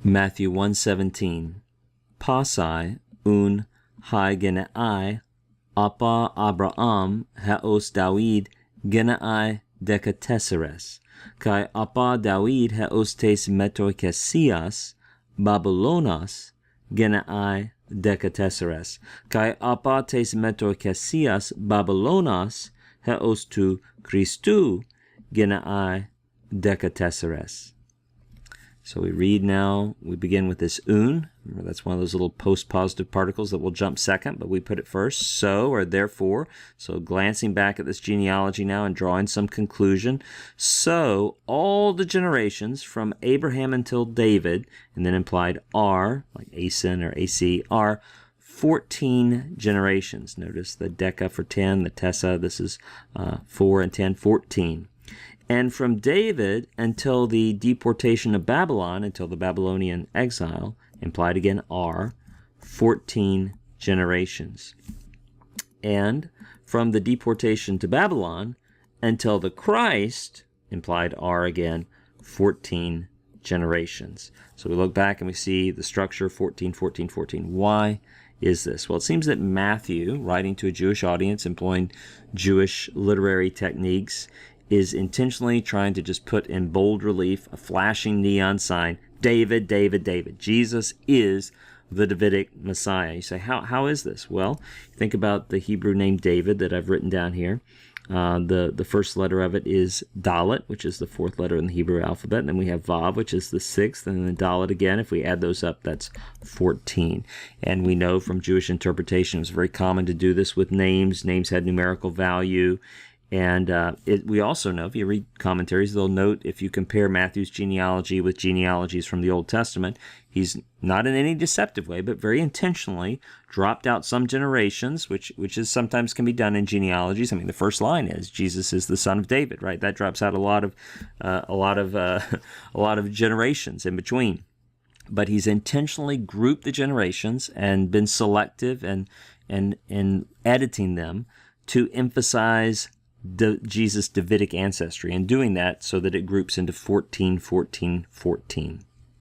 Matthew 1:17. Pasai un hai genai apa Abraham haos David genai decateseres, kai apa David haos tes metokesias Babylonas genai decateseres, kai apa tes metokesias Babylonas haos tu Christu genai decateseres. So we read now, we begin with this un. Remember, that's one of those little post-positive particles that will jump second, but we put it first. So, or therefore. So glancing back at this genealogy now and drawing some conclusion. So, all the generations from Abraham until David, and then implied are, like Asen or AC, are 14 generations. Notice the deca for 10, the tessa, this is 4 and 10, 14. And from David until the deportation of Babylon, until the Babylonian exile, implied again are 14 generations. And from the deportation to Babylon until the Christ, implied are again 14 generations. So we look back and we see the structure 14, 14, 14. Why is this? Well, it seems that Matthew, writing to a Jewish audience, employing Jewish literary techniques, is intentionally trying to just put in bold relief a flashing neon sign, David, David, David. Jesus is the Davidic Messiah. You say, how is this? Well, think about the Hebrew name David that I've written down here. The first letter of it is Dalet, which is the fourth letter in the Hebrew alphabet. And then we have Vav, which is the sixth, and then Dalet again. If we add those up, that's 14. And we know from Jewish interpretation, it was very common to do this with names. Names had numerical value. And we also know, if you read commentaries, they'll note if you compare Matthew's genealogy with genealogies from the Old Testament, he's not in any deceptive way, but very intentionally dropped out some generations, which is sometimes can be done in genealogies. I mean, the first line is Jesus is the son of David, right? That drops out a lot of generations in between. But he's intentionally grouped the generations and been selective and editing them to emphasize Jesus' Davidic ancestry, and doing that so that it groups into 14, 14, 14.